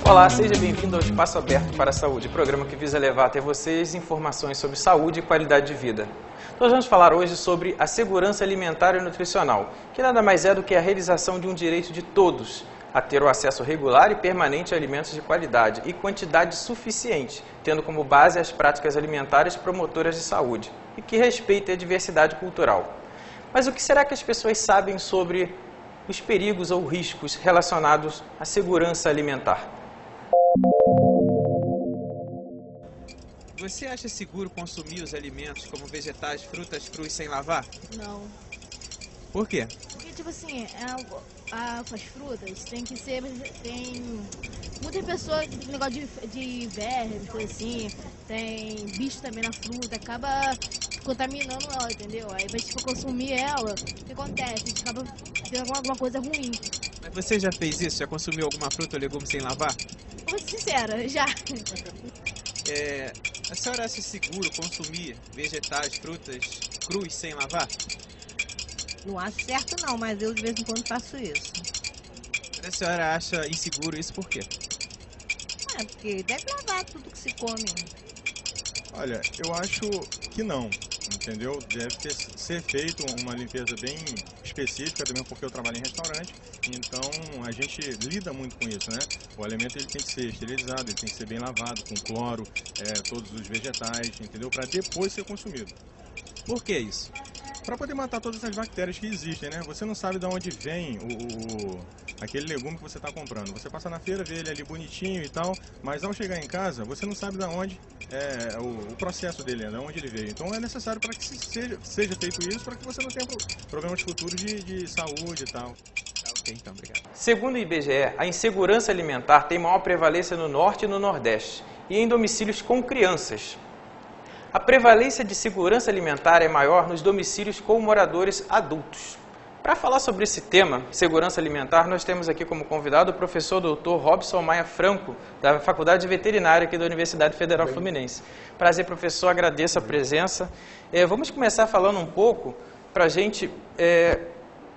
Olá, seja bem-vindo ao Espaço Aberto para a Saúde, programa que visa levar até vocês informações sobre saúde e qualidade de vida. Nós vamos falar hoje sobre a segurança alimentar e nutricional, que nada mais é do que a realização de um direito de todos a ter o acesso regular e permanente a alimentos de qualidade e quantidade suficiente, tendo como base as práticas alimentares promotoras de saúde e que respeitem a diversidade cultural. Mas o que será que as pessoas sabem sobre os perigos ou riscos relacionados à segurança alimentar? Você acha seguro consumir os alimentos como vegetais, frutas cruas sem lavar? Não. Por quê? Porque, tipo assim, as frutas tem que ser... Tem muita pessoa que tem negócio de vermes, coisa assim. Tem bicho também na fruta, acaba contaminando ela, entendeu? Aí, pra gente consumir ela, o que acontece? A gente acaba tendo alguma coisa ruim. Mas você já fez isso? Já consumiu alguma fruta ou legume sem lavar? Vou ser sincera, já. A senhora acha seguro consumir vegetais, frutas crus sem lavar? Não acho certo não, mas eu de vez em quando faço isso. A senhora acha inseguro isso por quê? Porque deve lavar tudo que se come. Olha, eu acho que não, entendeu? Deve ser feito uma limpeza bem específica, também porque eu trabalho em restaurante, então a gente lida muito com isso, né? O alimento ele tem que ser esterilizado, ele tem que ser bem lavado, com cloro, todos os vegetais, entendeu? Para depois ser consumido. Por que isso? Para poder matar todas as bactérias que existem, né? Você não sabe de onde vem aquele legume que você está comprando. Você passa na feira, vê ele ali bonitinho e tal, mas ao chegar em casa, você não sabe de onde é o processo dele, de onde ele veio. Então é necessário para que seja feito isso, para que você não tenha problemas futuros de saúde e tal. Ok, então, obrigado. Segundo o IBGE, a insegurança alimentar tem maior prevalência no Norte e no Nordeste, e em domicílios com crianças. A prevalência de segurança alimentar é maior nos domicílios com moradores adultos. Para falar sobre esse tema, segurança alimentar, nós temos aqui como convidado o professor Dr. Robson Maia Franco, da Faculdade de Veterinária aqui da Universidade Federal Fluminense. Prazer, professor, agradeço a presença. Vamos começar falando um pouco para a gente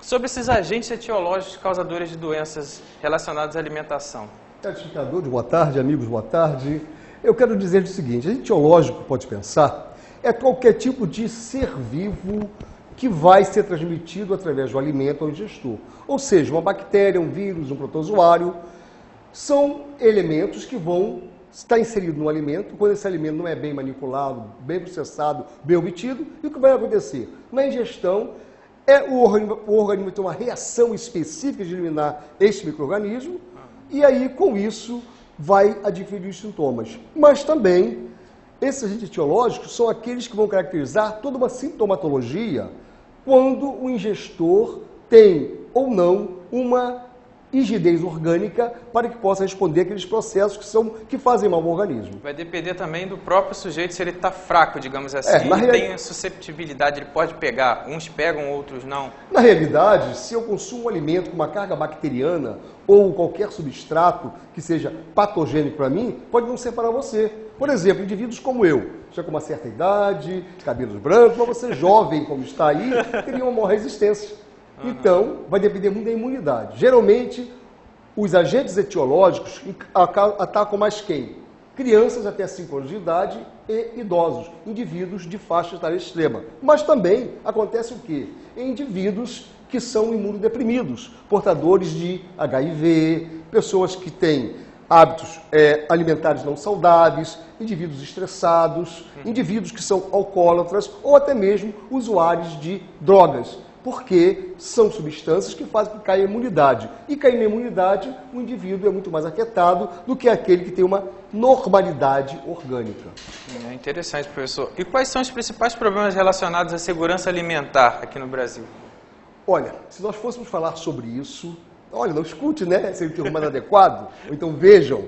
sobre esses agentes etiológicos causadores de doenças relacionadas à alimentação. Certificadores, boa tarde, amigos, boa tarde. Eu quero dizer o seguinte, agente etiológico, pode pensar, é qualquer tipo de ser vivo que vai ser transmitido através do alimento ao ingestor. Ou seja, uma bactéria, um vírus, um protozoário, são elementos que vão estar inseridos no alimento, quando esse alimento não é bem manipulado, bem processado, bem obtido, e o que vai acontecer? Na ingestão, o organismo tem uma reação específica de eliminar este micro-organismo, e aí, com isso, vai adquirir os sintomas. Mas também, esses agentes etiológicos são aqueles que vão caracterizar toda uma sintomatologia quando o ingestor tem ou não uma rigidez orgânica para que possa responder àqueles processos que fazem mal ao organismo. Vai depender também do próprio sujeito, se ele está fraco, digamos assim, tem susceptibilidade, ele pode pegar, uns pegam, outros não. Na realidade, se eu consumo um alimento com uma carga bacteriana ou qualquer substrato que seja patogênico para mim, pode não ser para você. Por exemplo, indivíduos como eu, já com uma certa idade, cabelos brancos, mas você jovem como está aí, teria uma maior resistência. Então, vai depender muito da imunidade. Geralmente, os agentes etiológicos atacam mais quem? Crianças até 5 anos de idade e idosos, indivíduos de faixa etária extrema. Mas também acontece o quê? Em indivíduos que são imunodeprimidos, portadores de HIV, pessoas que têm hábitos alimentares não saudáveis, indivíduos estressados, indivíduos que são alcoólatras ou até mesmo usuários de drogas. Porque são substâncias que fazem que caia a imunidade. E caindo a imunidade, o indivíduo é muito mais afetado do que aquele que tem uma normalidade orgânica. É interessante, professor. E quais são os principais problemas relacionados à segurança alimentar aqui no Brasil? Olha, se nós fôssemos falar sobre isso, olha, não escute, né, se ele tem o mais adequado, ou então vejam.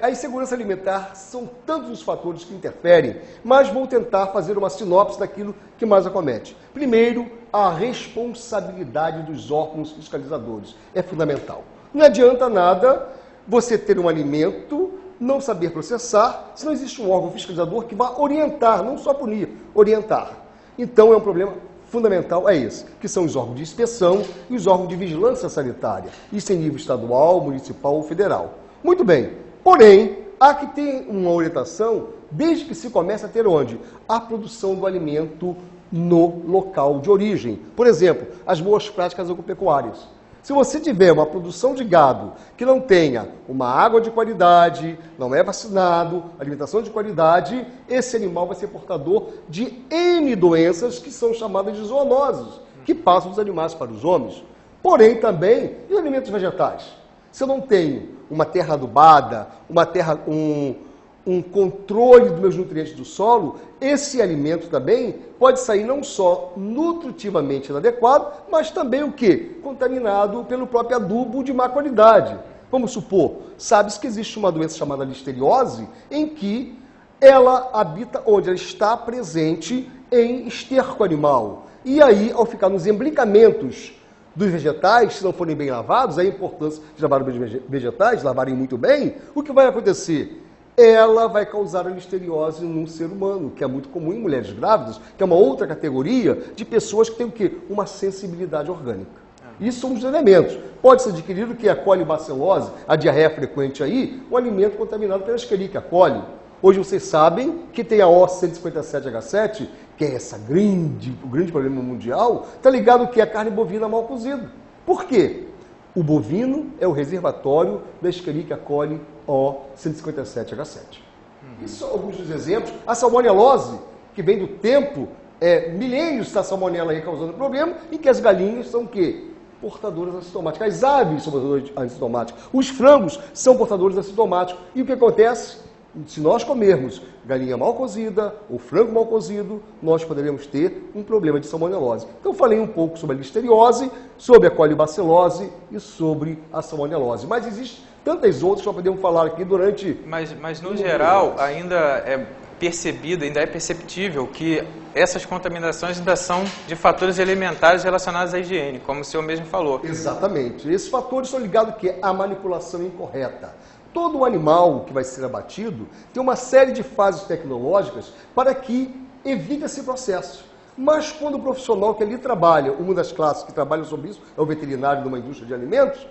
A insegurança alimentar são tantos os fatores que interferem, mas vou tentar fazer uma sinopse daquilo que mais acomete. Primeiro, a responsabilidade dos órgãos fiscalizadores é fundamental. Não adianta nada você ter um alimento, não saber processar, se não existe um órgão fiscalizador que vá orientar, não só punir, orientar. Então é um problema fundamental esse, que são os órgãos de inspeção e os órgãos de vigilância sanitária, isso em nível estadual, municipal ou federal. Muito bem. Porém, há que ter uma orientação desde que se comece a ter onde? A produção do alimento no local de origem. Por exemplo, as boas práticas agropecuárias. Se você tiver uma produção de gado que não tenha uma água de qualidade, não é vacinado, alimentação de qualidade, esse animal vai ser portador de N doenças que são chamadas de zoonoses, que passam dos animais para os homens. Porém, também, e alimentos vegetais? Se eu não tenho uma terra adubada, um controle dos meus nutrientes do solo, esse alimento também pode sair não só nutritivamente inadequado, mas também o quê? Contaminado pelo próprio adubo de má qualidade. Vamos supor, sabe-se que existe uma doença chamada listeriose, em que ela habita onde? Ela está presente em esterco animal. E aí, ao ficar nos emblicamentos dos vegetais, se não forem bem lavados, a importância de lavar os vegetais, lavarem muito bem, o que vai acontecer? Ela vai causar a listeriose no ser humano, que é muito comum em mulheres grávidas, que é uma outra categoria de pessoas que têm o quê? Uma sensibilidade orgânica. Isso são os elementos. Pode ser adquirido que a colibacilose, a diarreia frequente aí, um alimento contaminado pela Escherichia coli. Hoje vocês sabem que tem a O157H7, que é o grande problema mundial, está ligado que é a carne bovina mal cozida. Por quê? O bovino é o reservatório da Escherichia coli O157H7. Isso são alguns dos exemplos. A salmonelose, que vem do tempo, milênios da salmonela aí causando problema, e que as galinhas são o quê? Portadoras assintomáticas. As aves são portadoras assintomáticas. Os frangos são portadores assintomáticos. E o que acontece? Se nós comermos galinha mal cozida ou frango mal cozido, nós poderemos ter um problema de salmonelose. Então, falei um pouco sobre a listeriose, sobre a colibacilose e sobre a salmonelose. Mas existem tantas outras que nós podemos falar aqui durante... Mas no geral, ainda é percebido, ainda é perceptível que essas contaminações ainda são de fatores elementares relacionados à higiene, como o senhor mesmo falou. Exatamente. Esses fatores são ligados à manipulação incorreta. Todo animal que vai ser abatido tem uma série de fases tecnológicas para que evite esse processo. Mas quando o profissional que ali trabalha, uma das classes que trabalha sobre isso, é o veterinário de uma indústria de alimentos,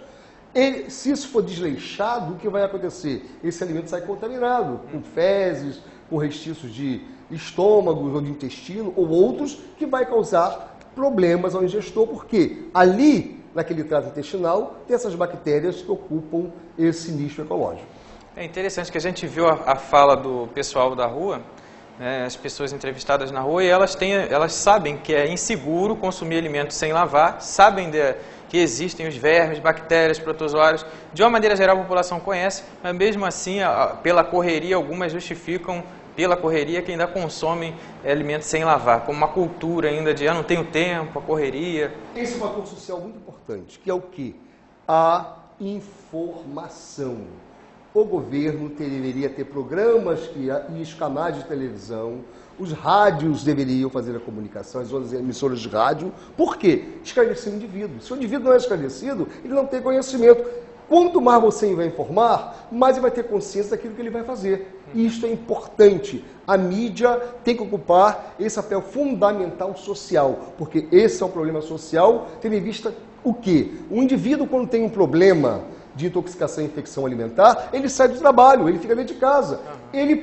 se isso for desleixado, o que vai acontecer? Esse alimento sai contaminado, com fezes, com restícios de estômago ou de intestino, ou outros, que vai causar problemas ao ingestor, porque ali, naquele trato intestinal, tem essas bactérias que ocupam esse nicho ecológico. É interessante que a gente viu a fala do pessoal da rua, né, as pessoas entrevistadas na rua, e elas sabem que é inseguro consumir alimentos sem lavar, sabem que existem os vermes, bactérias, protozoários. De uma maneira geral, a população conhece, mas mesmo assim, pela correria, algumas justificam pela correria que ainda consomem alimentos sem lavar, como uma cultura ainda de não tenho tempo, a correria. Esse é um fator social muito importante, que é o quê? A informação. O governo deveria ter programas e os canais de televisão, os rádios deveriam fazer a comunicação, as outras emissoras de rádio. Por quê? Esclarecer o indivíduo. Se o indivíduo não é esclarecido, ele não tem conhecimento. Quanto mais você vai informar, mais ele vai ter consciência daquilo que ele vai fazer. E isso é importante. A mídia tem que ocupar esse papel fundamental social, porque esse é um problema social, tendo em vista o quê? O indivíduo, quando tem um problema de intoxicação e infecção alimentar, ele sai do trabalho, ele fica dentro de casa. Ele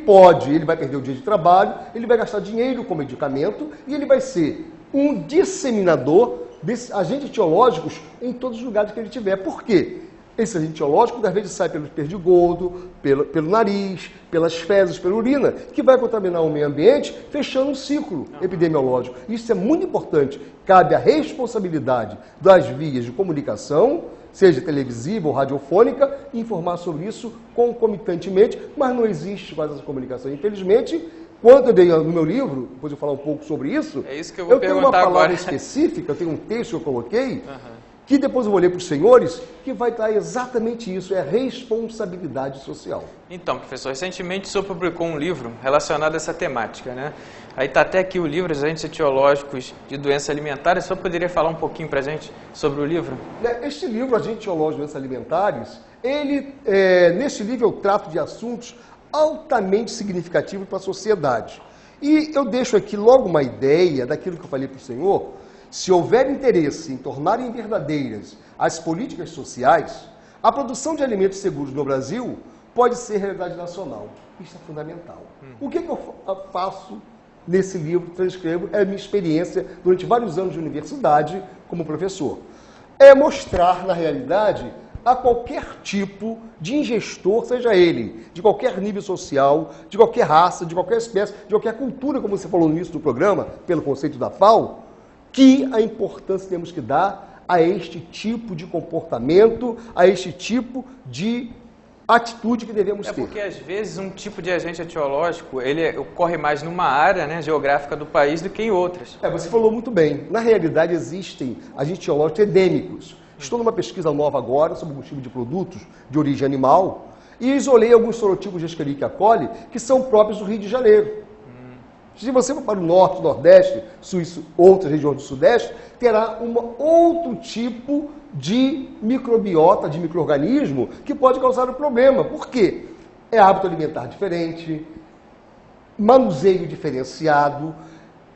vai perder o dia de trabalho, ele vai gastar dinheiro com medicamento e ele vai ser um disseminador desses agentes etiológicos em todos os lugares que ele tiver. Por quê? Esse agente etiológico, às vezes, sai pelo perdigoto, pelo nariz, pelas fezes, pela urina, que vai contaminar o meio ambiente, fechando um ciclo epidemiológico. Isso é muito importante. Cabe a responsabilidade das vias de comunicação, seja televisiva ou radiofônica, informar sobre isso concomitantemente, mas não existe quase essa comunicação. Infelizmente, quando eu dei no meu livro, depois eu falar um pouco sobre isso, é isso que eu vou tenho uma palavra agora específica, eu tenho um texto que eu coloquei, que depois eu vou ler para os senhores, que vai dar exatamente isso, é responsabilidade social. Então, professor, recentemente o senhor publicou um livro relacionado a essa temática, né? Aí está até aqui o livro, Os Agentes Etiológicos de Doenças Alimentares. O senhor poderia falar um pouquinho para a gente sobre o livro? Este livro, Agentes Etiológicos de Doenças Alimentares, neste livro eu trato de assuntos altamente significativos para a sociedade. E eu deixo aqui logo uma ideia daquilo que eu falei para o senhor. Se houver interesse em tornarem verdadeiras as políticas sociais, A produção de alimentos seguros no Brasil pode ser realidade nacional. Isso é fundamental. O que eu faço nesse livro, transcrevo, é a minha experiência durante vários anos de universidade como professor. É mostrar, na realidade, a qualquer tipo de ingestor, seja ele de qualquer nível social, de qualquer raça, de qualquer espécie, de qualquer cultura, como você falou no início do programa, pelo conceito da FAO, que a importância que temos que dar a este tipo de comportamento, a este tipo de atitude que devemos ter. Porque às vezes um tipo de agente etiológico, ele ocorre mais numa área, né, geográfica do país do que em outras. Você falou muito bem. Na realidade existem agentes etiológicos endêmicos. Estou numa pesquisa nova agora sobre alguns tipos de produtos de origem animal e isolei alguns sorotipos de Escherichia coli que são próprios do Rio de Janeiro. Se você for para o norte, nordeste, outras regiões do sudeste, terá outro tipo de microbiota, de micro-organismo, que pode causar um problema. Por quê? É hábito alimentar diferente, manuseio diferenciado,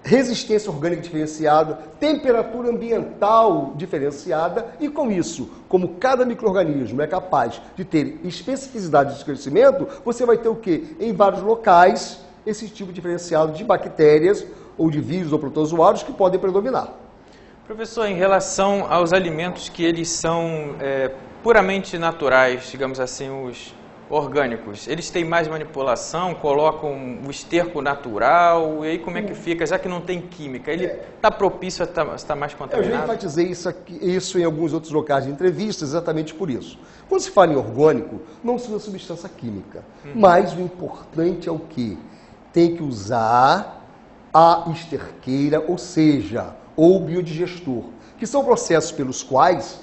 resistência orgânica diferenciada, temperatura ambiental diferenciada e com isso, como cada micro-organismo é capaz de ter especificidade de crescimento, você vai ter o quê? Em vários locais, esse tipo diferenciado de bactérias ou de vírus ou protozoários que podem predominar. Professor, em relação aos alimentos que eles são puramente naturais, digamos assim, os orgânicos, eles têm mais manipulação, colocam o esterco natural, e aí como é que fica? Já que não tem química, ele está propício a estar mais contaminado? Eu já enfatizei isso em alguns outros locais de entrevistas, exatamente por isso. Quando se fala em orgânico, não se usa substância química, mas o importante é o quê? Tem que usar a esterqueira, ou seja, ou biodigestor, que são processos pelos quais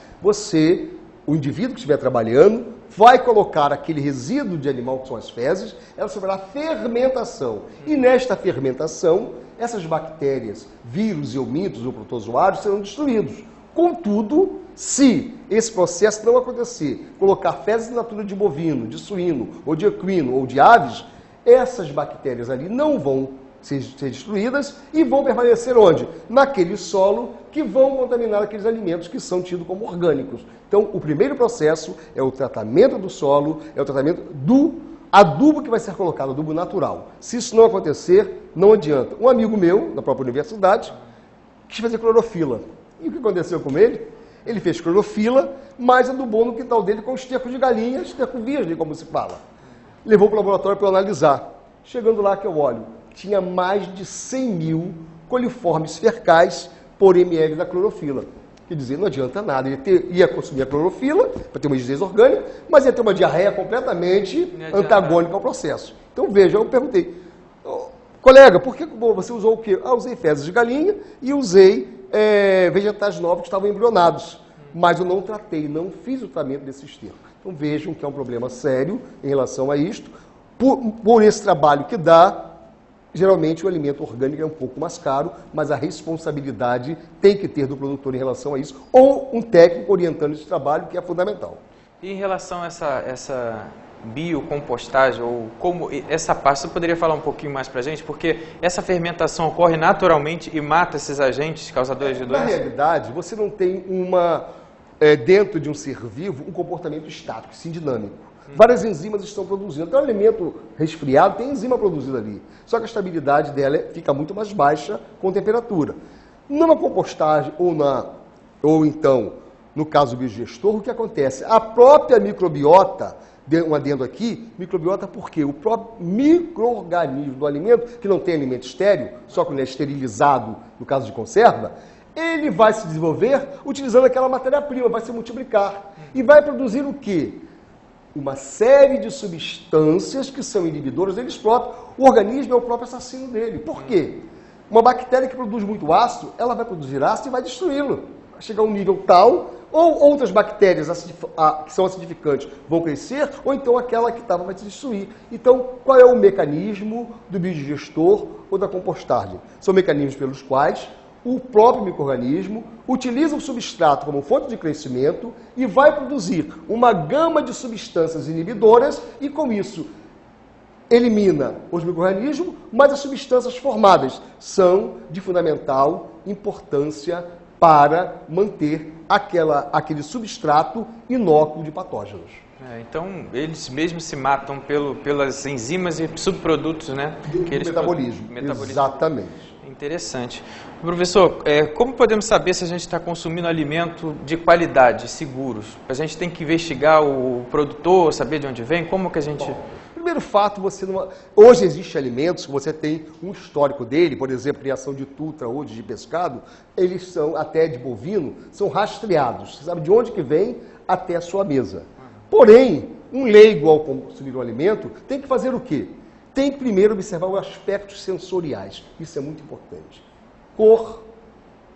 o indivíduo que estiver trabalhando, vai colocar aquele resíduo de animal, que são as fezes, ela sofrerá fermentação. E nesta fermentação, essas bactérias, vírus, eumintos ou protozoários serão destruídos. Contudo, se esse processo não acontecer, colocar fezes in natura de bovino, de suíno, ou de equino, ou de aves, essas bactérias ali não vão ser destruídas e vão permanecer onde? Naquele solo que vão contaminar aqueles alimentos que são tidos como orgânicos. Então, o primeiro processo é o tratamento do solo, é o tratamento do adubo que vai ser colocado, adubo natural. Se isso não acontecer, não adianta. Um amigo meu, na própria universidade, quis fazer clorofila. E o que aconteceu com ele? Ele fez clorofila, mas adubou no quintal dele com esterco de galinha, esterco virgem, como se fala. Levou para o laboratório para analisar. Chegando lá que eu olho, tinha mais de 100 mil coliformes fecais por ml da clorofila. Quer dizer, não adianta nada. Ele ia consumir a clorofila para ter uma rigidez orgânica, mas ia ter uma diarreia completamente antagônica ao processo. Então, veja, eu perguntei, colega, por que você usou o quê? Usei fezes de galinha e usei vegetais novos que estavam embrionados. Mas eu não tratei, não fiz o tratamento desse esterco. Então, vejam que é um problema sério em relação a isto. Por esse trabalho que dá, geralmente o alimento orgânico é um pouco mais caro, mas a responsabilidade tem que ter do produtor em relação a isso, ou um técnico orientando esse trabalho, que é fundamental. E em relação a essa biocompostagem, ou como essa parte, você poderia falar um pouquinho mais para a gente? Porque essa fermentação ocorre naturalmente e mata esses agentes causadores de doença? Na realidade, você não tem dentro de um ser vivo, um comportamento estático, sim dinâmico. Várias enzimas estão produzindo. Então, o alimento resfriado tem enzima produzida ali. Só que a estabilidade dela fica muito mais baixa com temperatura. Numa compostagem ou então, no caso do biodigestor, o que acontece? A própria microbiota, um adendo aqui, microbiota por quê? O próprio micro-organismo do alimento, que não tem alimento estéril, só quando é esterilizado, no caso de conserva, ele vai se desenvolver utilizando aquela matéria-prima, vai se multiplicar. E vai produzir o quê? Uma série de substâncias que são inibidoras deles próprios. O organismo é o próprio assassino dele. Por quê? Uma bactéria que produz muito ácido, ela vai produzir ácido e vai destruí-lo. Vai chegar a um nível tal, ou outras bactérias que são acidificantes vão crescer, ou então aquela que estava vai se destruir. Então, qual é o mecanismo do biodigestor ou da compostagem? São mecanismos pelos quais o próprio micro-organismo utiliza o substrato como fonte de crescimento e vai produzir uma gama de substâncias inibidoras e, com isso, elimina os micro-organismos, mas as substâncias formadas são de fundamental importância para manter aquele substrato inócuo de patógenos. Então, eles mesmos se matam pelas enzimas e subprodutos, né? Do metabolismo. Exatamente. Interessante. Professor, como podemos saber se a gente está consumindo alimento de qualidade, seguros? A gente tem que investigar o produtor, saber de onde vem? Como que a gente... Primeiro fato, hoje existem alimentos que você tem um histórico dele, por exemplo, criação de tutra ou de pescado, eles são, até de bovino, são rastreados. Você sabe de onde que vem até a sua mesa. Porém, um leigo ao consumir o alimento tem que fazer o quê? Tem que primeiro observar os aspectos sensoriais. Isso é muito importante. Cor,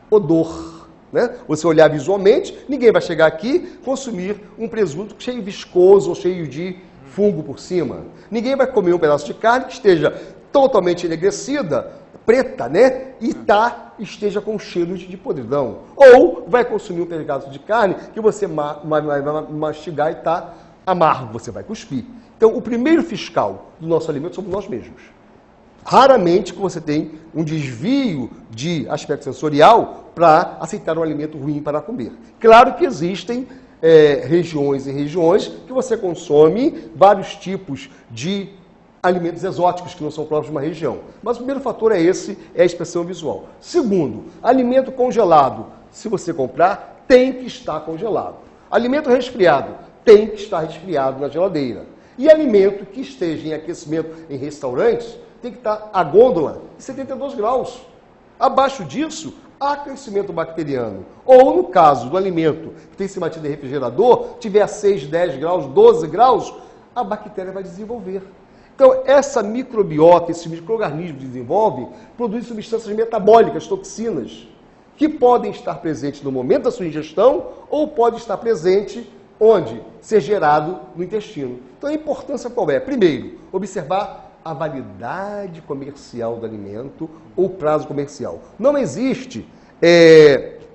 odor. Né? Você olhar visualmente, ninguém vai chegar aqui e consumir um presunto cheio de viscoso ou cheio de fungo por cima. Ninguém vai comer um pedaço de carne que esteja totalmente enegrecida, preta, né? E esteja com cheiro de podridão. Ou vai consumir um pedaço de carne que você vai mastigar e está amargo, você vai cuspir. Então, o primeiro fiscal do nosso alimento somos nós mesmos. Raramente que você tem um desvio de aspecto sensorial para aceitar um alimento ruim para comer. Claro que existem regiões e regiões que você consome vários tipos de alimentos exóticos que não são próprios de uma região. Mas o primeiro fator é a expressão visual. Segundo, alimento congelado, se você comprar, tem que estar congelado. Alimento resfriado, tem que estar resfriado na geladeira. E alimento que esteja em aquecimento em restaurantes, tem que estar a gôndola em 72 graus. Abaixo disso, há crescimento bacteriano. Ou, no caso do alimento que tem se mantido em refrigerador, tiver a 6, 10 graus, 12 graus, a bactéria vai desenvolver. Então, essa microbiota, esse micro-organismo que desenvolve, produz substâncias metabólicas, toxinas, que podem estar presentes no momento da sua ingestão ou pode estar presente onde? Ser gerado no intestino. Então, a importância qual é? Primeiro, observar a validade comercial do alimento ou prazo comercial. Não existe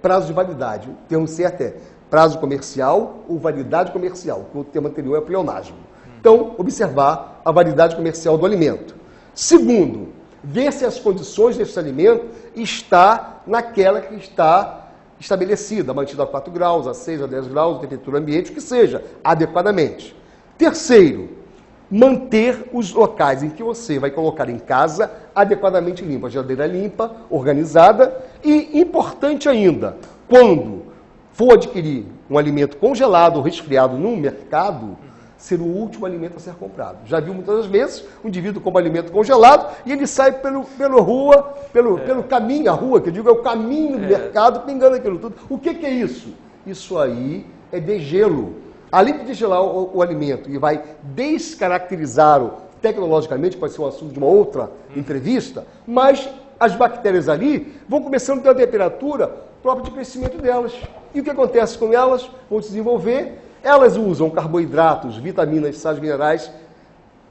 prazo de validade. O termo certo é prazo comercial ou validade comercial, que o termo anterior é pleonasmo. Então, observar a validade comercial do alimento. Segundo, ver se as condições desse alimento está naquela que está estabelecida, mantida a 4 graus, a 6, a 10 graus, a temperatura ambiente, que seja adequadamente. Terceiro, manter os locais em que você vai colocar em casa adequadamente limpo, a geladeira limpa, organizada e, importante ainda, quando for adquirir um alimento congelado ou resfriado no mercado, ser o último alimento a ser comprado. Já viu muitas vezes um indivíduo compra alimento congelado e ele sai pelo caminho, a rua, que eu digo é o caminho do mercado, pingando aquilo tudo. O que é isso? Isso aí é degelo. Além de degelar o alimento e vai descaracterizá-lo tecnologicamente, pode ser um assunto de uma outra entrevista, mas as bactérias ali vão começando a ter a temperatura própria de crescimento delas. E o que acontece com elas? Vão se desenvolver. Elas usam carboidratos, vitaminas, sais minerais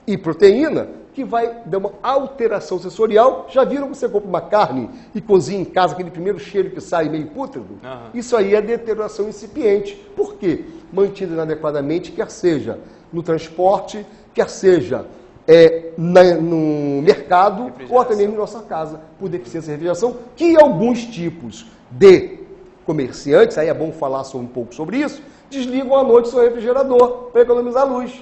e proteína, que vai dar uma alteração sensorial. Já viram que você compra uma carne e cozinha em casa, aquele primeiro cheiro que sai meio pútrido? Isso aí é deterioração incipiente. Por quê? Mantida inadequadamente, quer seja no transporte, quer seja no mercado ou até mesmo em nossa casa, por deficiência de refrigeração, que alguns tipos de comerciantes, aí é bom falar um pouco sobre isso, desligam à noite seu refrigerador para economizar luz.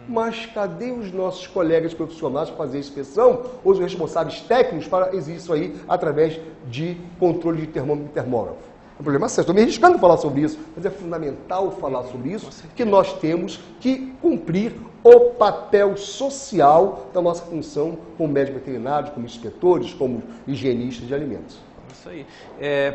Mas cadê os nossos colegas profissionais para fazer a inspeção, ou os responsáveis técnicos para exigir isso aí através de controle de termômetro e termógrafo? É um problema sério. Estou me arriscando a falar sobre isso, mas é fundamental falar sobre isso, que nós temos que cumprir o papel social da nossa função como médicos veterinários, como inspetores, como higienistas de alimentos. Isso aí.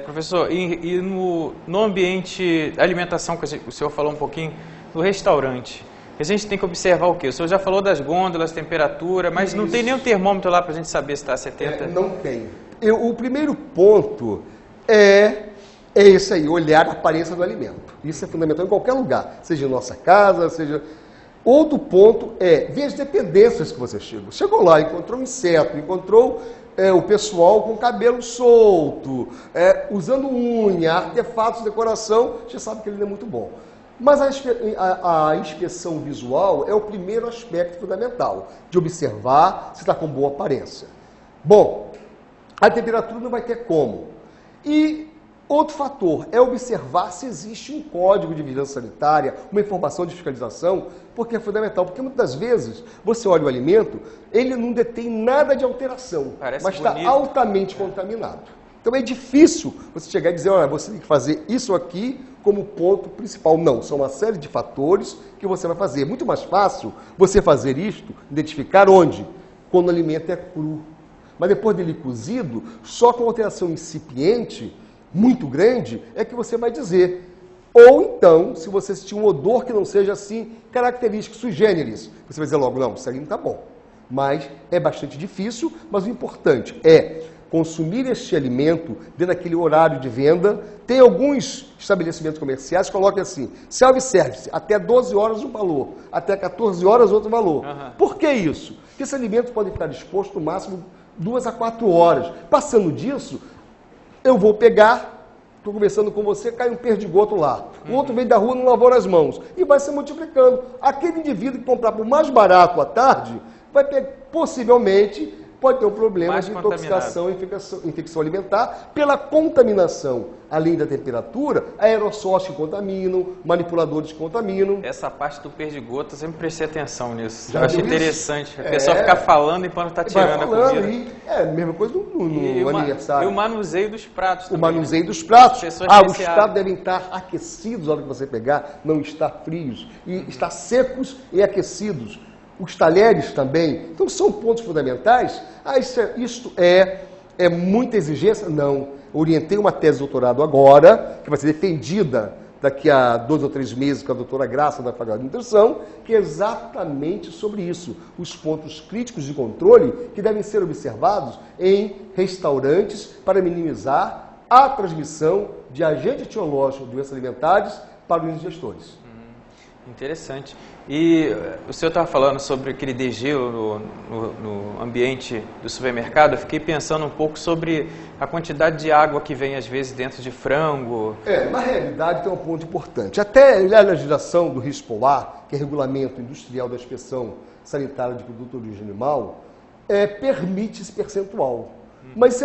Professor, e no ambiente alimentação, que o senhor falou um pouquinho, no restaurante, a gente tem que observar o quê? O senhor já falou das gôndolas, temperatura, mas não tem nenhum termômetro lá para a gente saber se está a 70? Não tem. O primeiro ponto é esse aí, olhar a aparência do alimento. Isso é fundamental em qualquer lugar, seja em nossa casa, seja... Outro ponto é ver as dependências que você chegou. Chegou lá, encontrou um inseto, encontrou o pessoal com cabelo solto, usando unha, artefatos de decoração, já sabe que ele não é muito bom. Mas a inspeção visual é o primeiro aspecto fundamental, de observar se está com boa aparência. Bom, a temperatura não vai ter como. E Outro fator é observar se existe um código de vigilância sanitária, uma informação de fiscalização, porque é fundamental. Porque muitas das vezes você olha o alimento, ele não detém nada de alteração, Parece mas está bonito. altamente contaminado. Então é difícil você chegar e dizer, olha, você tem que fazer isso aqui como ponto principal. Não, são uma série de fatores que você vai fazer. É muito mais fácil você fazer isto, identificar onde? Quando o alimento é cru. Mas depois dele cozido, só com alteração incipiente, muito grande, é que você vai dizer. Ou então, se você sentir um odor que não seja assim característico, sui generis, você vai dizer logo, não, isso aí não está bom. Mas é bastante difícil, mas o importante é consumir este alimento dentro daquele horário de venda. Tem alguns estabelecimentos comerciais que colocam assim, self-service, até 12 horas um valor, até 14 horas outro valor. Por que isso? Porque esse alimento pode ficar exposto no máximo 2 a 4 horas. Passando disso, eu vou pegar, estou conversando com você, cai um perdigoto lá. O outro vem da rua, não lavou as mãos. E vai se multiplicando. Aquele indivíduo que comprar por mais barato à tarde, vai ter, possivelmente, pode ter um problema Mais de contaminado. intoxicação e infecção alimentar pela contaminação. Além da temperatura, aerossóis que contaminam, manipuladores que contaminam. Essa parte do perdigoto, eu sempre prestei atenção nisso. Já Eu acho viu isso? interessante. A pessoa ficar falando enquanto está Vai tirando a falando comida. e é a mesma coisa E no aniversário. o manuseio dos pratos O também. manuseio dos pratos. As pessoas Os apreciaram. pratos devem estar aquecidos na hora que você pegar, não estar frios. E estar secos e aquecidos. Os talheres também. Então, são pontos fundamentais. Isto é muita exigência? Não. Orientei uma tese de doutorado agora, que vai ser defendida daqui a 2 ou 3 meses com a doutora Graça da Faculdade de Nutrição, que é exatamente sobre isso. Os pontos críticos de controle que devem ser observados em restaurantes para minimizar a transmissão de agente etiológico de doenças alimentares para os ingestores. Interessante. E o senhor estava falando sobre aquele degelo no ambiente do supermercado. Eu fiquei pensando um pouco sobre a quantidade de água que vem, às vezes, dentro de frango. Na realidade, tem um ponto importante. Até a legislação do RISPOA, que é Regulamento Industrial da Inspeção Sanitária de Produto de Origem Animal, permite esse percentual. Mas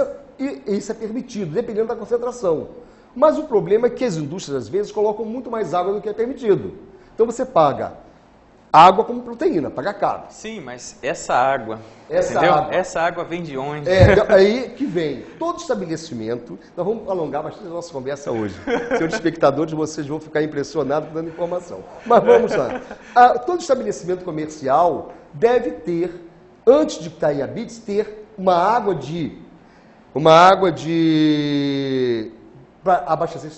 isso é permitido, dependendo da concentração. Mas o problema é que as indústrias, às vezes, colocam muito mais água do que é permitido. Então você paga água como proteína, paga caro. Sim, mas essa água, Essa Essa água vem de onde? Aí que vem todo estabelecimento. Nós vamos alongar bastante a nossa conversa hoje. Senhores espectadores, vocês vão ficar impressionados dando informação. Mas vamos lá. Todo estabelecimento comercial deve ter, antes de estar em habites, ter uma água para abastecer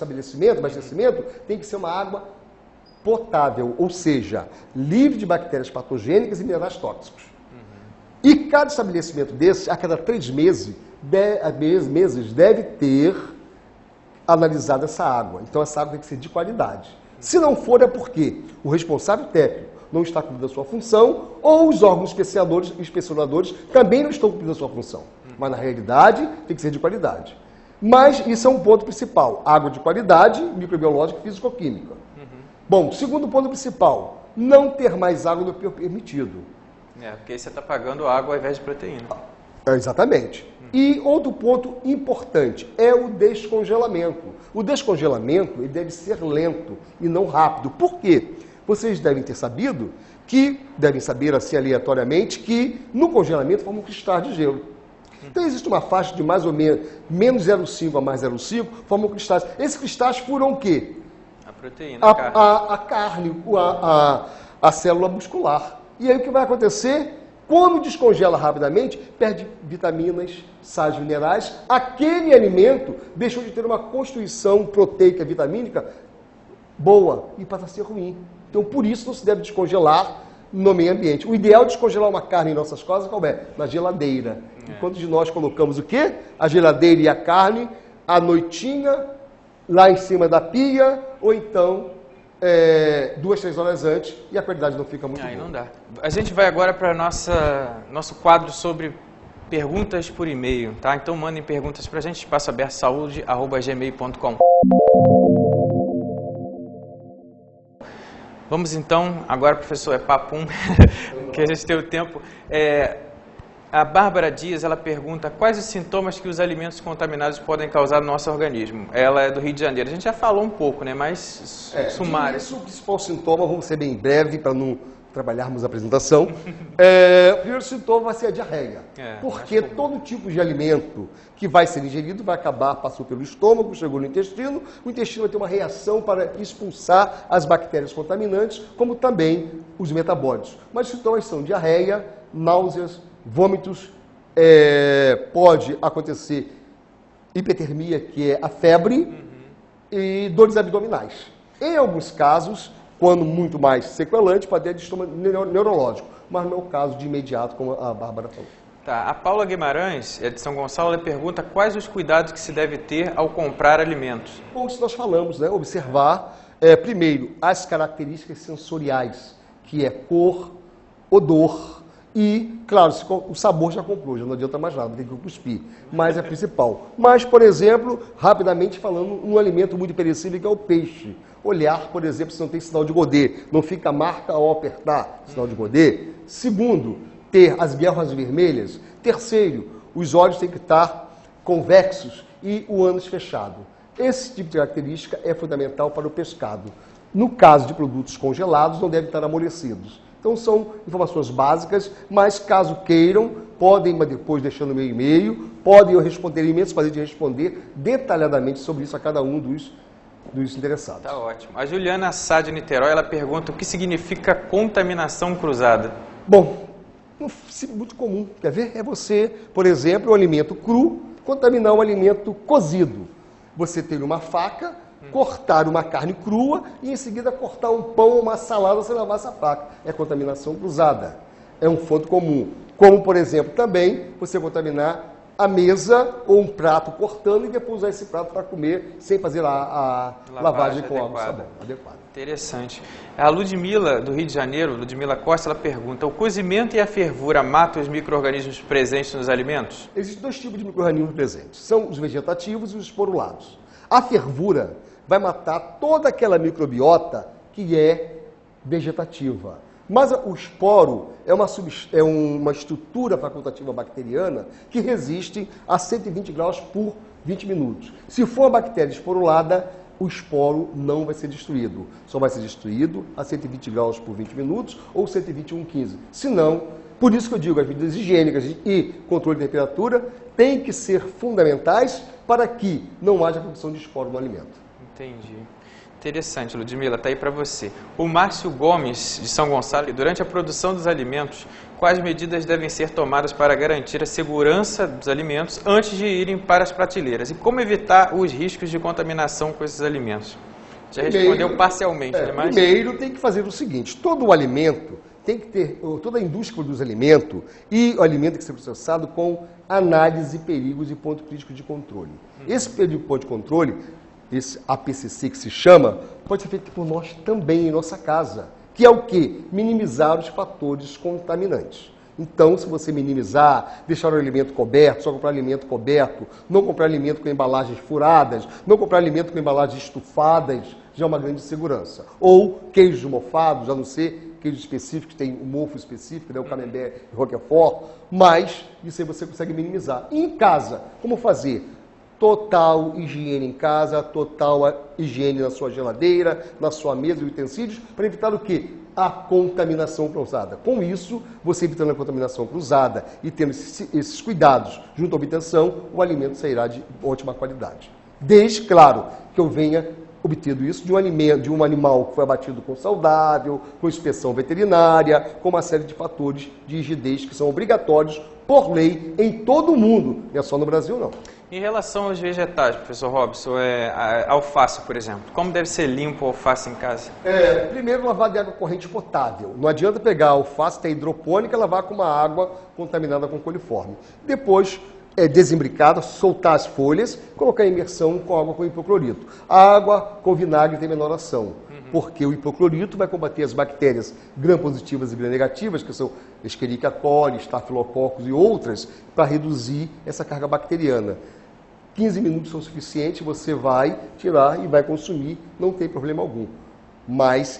o abastecimento tem que ser uma água potável, ou seja, livre de bactérias patogênicas e minerais tóxicos. E cada estabelecimento desse, a cada 3 meses, deve ter analisado essa água. Então essa água tem que ser de qualidade. Se não for, é porque o responsável técnico não está cumprindo a sua função ou os órgãos inspecionadores também não estão cumprindo a sua função. Mas na realidade tem que ser de qualidade. Mas isso é um ponto principal. Água de qualidade, microbiológica e físico-química. Bom, segundo ponto principal, não ter mais água do que o permitido. Porque aí você está pagando água ao invés de proteína. Exatamente. E outro ponto importante é o descongelamento. O descongelamento ele deve ser lento e não rápido. Por quê? Vocês devem saber assim aleatoriamente, que no congelamento formam cristais de gelo. Então existe uma faixa de mais ou menos 0,5 a mais 0,5, formam cristais. Esses cristais furam o quê? A proteína, A carne, a célula muscular. E aí o que vai acontecer? Quando descongela rapidamente, perde vitaminas, sais minerais. Aquele alimento deixou de ter uma constituição proteica, vitamínica boa e passa a ser ruim. Então por isso não se deve descongelar no meio ambiente. O ideal é descongelar uma carne em nossas casas, qual é? Na geladeira. Enquanto de nós colocamos o quê? A geladeira e a carne à noitinha, lá em cima da pia, ou então 2, 3 horas antes, e a qualidade não fica muito boa. Aí não dá. A gente vai agora para nosso quadro sobre perguntas por e-mail, tá? Então mandem perguntas para a gente, espaçoabertosaude@gmail.com. Vamos então, agora professor, papum, que a gente tem o tempo. A Bárbara Dias, ela pergunta quais os sintomas que os alimentos contaminados podem causar no nosso organismo. Ela é do Rio de Janeiro. A gente já falou um pouco, né? Mas sumário. Isso, o principal sintoma, vamos ser bem breve para não trabalharmos a apresentação. O primeiro sintoma vai ser a diarreia. Porque todo tipo de alimento que vai ser ingerido vai acabar, passou pelo estômago, chegou no intestino, o intestino vai ter uma reação para expulsar as bactérias contaminantes, como também os metabólitos. Mas os sintomas são diarreia, náuseas, vômitos, pode acontecer hipertermia, que é a febre, e dores abdominais. Em alguns casos, quando muito mais sequelante, pode ter distoma neurológico, mas não é o caso de imediato, como a Bárbara falou. Tá. A Paula Guimarães, de São Gonçalo, ela pergunta quais os cuidados que se deve ter ao comprar alimentos. Bom, isso nós falamos, né? Observar, primeiro, as características sensoriais, que é cor, odor e, claro, o sabor já comprou, já não adianta mais nada, tem que cuspir, mas é principal. Mas, por exemplo, rapidamente falando, um alimento muito perecível que é o peixe. Olhar, por exemplo, se não tem sinal de Godet, não fica a marca ao apertar, sinal de Godet. Segundo, ter as guelras vermelhas. Terceiro, os olhos têm que estar convexos e o ânus fechado. Esse tipo de característica é fundamental para o pescado. No caso de produtos congelados, não devem estar amolecidos. Então são informações básicas, mas caso queiram, podem depois deixar no meu e-mail, podem eu responder e-mails, fazer de responder detalhadamente sobre isso a cada um dos interessados. Tá ótimo. A Juliana Sá de Niterói, ela pergunta o que significa contaminação cruzada. Bom, muito comum, quer ver? É você, por exemplo, um alimento cru, contaminar um alimento cozido. Você ter uma faca, cortar uma carne crua e em seguida cortar um pão ou uma salada sem lavar essa faca. É contaminação cruzada. É um fato comum. Como, por exemplo, também você contaminar a mesa ou um prato cortando e depois usar esse prato para comer sem fazer a lavagem com água e sabão adequada. Interessante. A Ludmila, do Rio de Janeiro, Ludmila Costa, ela pergunta: o cozimento e a fervura matam os micro-organismos presentes nos alimentos? Existem dois tipos de micro-organismos presentes. São os vegetativos e os esporulados. A fervura vai matar toda aquela microbiota que é vegetativa. Mas o esporo é uma estrutura facultativa bacteriana que resiste a 120 graus por 20 minutos. Se for uma bactéria esporulada, o esporo não vai ser destruído. Só vai ser destruído a 120 graus por 20 minutos ou 121,15. Se não, por isso que eu digo, as medidas higiênicas e controle de temperatura têm que ser fundamentais para que não haja produção de esporo no alimento. Entendi. Interessante, Ludmila, está aí para você. O Márcio Gomes, de São Gonçalo, durante a produção dos alimentos, quais medidas devem ser tomadas para garantir a segurança dos alimentos antes de irem para as prateleiras? E como evitar os riscos de contaminação com esses alimentos? Já respondeu parcialmente, né? Mas... Primeiro tem que fazer o seguinte: todo o alimento tem que ter, toda a indústria produz alimento e o alimento tem que ser processado com análise de perigos e ponto crítico de controle. Esse ponto de controle, esse APCC que se chama, pode ser feito por nós também em nossa casa, que é o quê? Minimizar os fatores contaminantes. Então, se você minimizar, deixar o alimento coberto, só comprar alimento coberto, não comprar alimento com embalagens furadas, não comprar alimento com embalagens estufadas, já é uma grande segurança. Ou queijos mofados, a não ser queijo específico, tem um mofo específico, né, o camembert e roquefort, mas isso aí você consegue minimizar. E em casa, como fazer? Total higiene em casa, total higiene na sua geladeira, na sua mesa e utensílios, para evitar o quê? A contaminação cruzada. Com isso, você evitando a contaminação cruzada e tendo esses cuidados junto à obtenção, o alimento sairá de ótima qualidade. Desde, claro, que eu venha obtido isso de um animal que foi abatido com saudável, com inspeção veterinária, com uma série de fatores de rigidez que são obrigatórios por lei em todo o mundo, não é só no Brasil não. Em relação aos vegetais, professor Robson, a alface, por exemplo, como deve ser limpo a alface em casa? Primeiro, lavar de água corrente potável. Não adianta pegar a alface, que é hidropônica, e lavar com uma água contaminada com coliforme. Depois, desembricada, soltar as folhas, colocar em imersão com água com hipoclorito. A água com vinagre tem menor ação, porque o hipoclorito vai combater as bactérias gram-positivas e gram-negativas, que são Escherichia coli, Staphylococcus e outras, para reduzir essa carga bacteriana. 15 minutos são suficientes, você vai tirar e vai consumir, não tem problema algum. Mas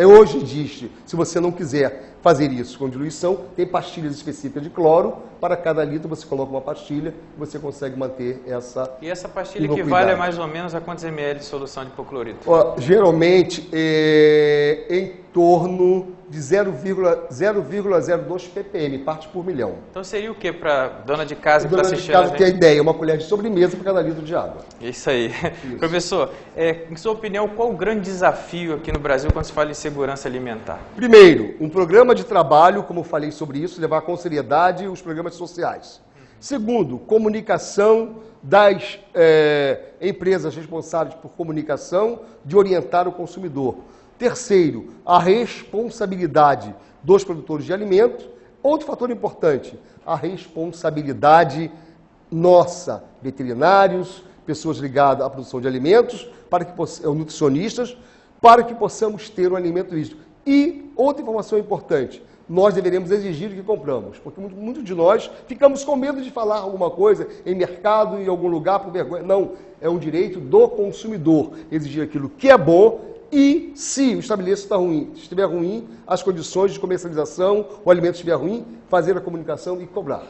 hoje existe, se você não quiser fazer isso com diluição. Tem pastilhas específicas de cloro. Para cada litro você coloca uma pastilha e você consegue manter essa E essa pastilha inocuidade. equivale a mais ou menos a quantos ml de solução de hipoclorito? Ó, geralmente em torno de 0,02 ppm, parte por milhão. Então seria o que para dona de casa que está Dona de assistindo casa a tem a gente? ideia, uma colher de sobremesa para cada litro de água. Isso aí. Professor, em sua opinião, qual o grande desafio aqui no Brasil quando se fala em segurança alimentar? Primeiro, um programa de trabalho, como eu falei sobre isso, levar com seriedade os programas sociais. Segundo, comunicação das empresas responsáveis por comunicação de orientar o consumidor. Terceiro, a responsabilidade dos produtores de alimentos. Outro fator importante, a responsabilidade nossa, veterinários, pessoas ligadas à produção de alimentos, nutricionistas, para que possamos ter um alimento lícito. E outra informação importante, nós deveremos exigir o que compramos, porque muitos de nós ficamos com medo de falar alguma coisa em mercado, em algum lugar, por vergonha. Não, é um direito do consumidor exigir aquilo que é bom e, se o estabelecimento estiver ruim, as condições de comercialização, o alimento estiver ruim, fazer a comunicação e cobrar.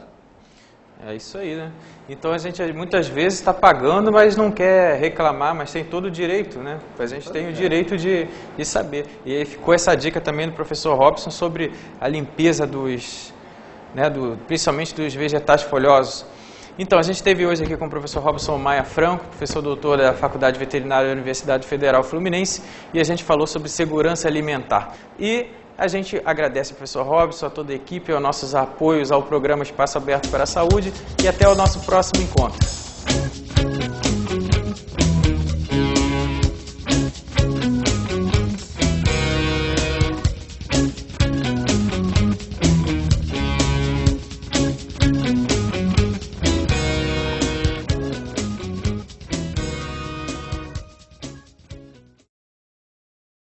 É isso aí, né? Então a gente muitas vezes está pagando, mas não quer reclamar, mas tem todo o direito, né? A gente tem o direito de saber. E aí ficou essa dica também do professor Robson sobre a limpeza principalmente dos vegetais folhosos. Então, a gente esteve hoje aqui com o professor Robson Maia Franco, professor doutor da Faculdade Veterinária da Universidade Federal Fluminense, e a gente falou sobre segurança alimentar. E a gente agradece ao professor Robson, a toda a equipe, aos nossos apoios ao programa Espaço Aberto para a Saúde, e até o nosso próximo encontro.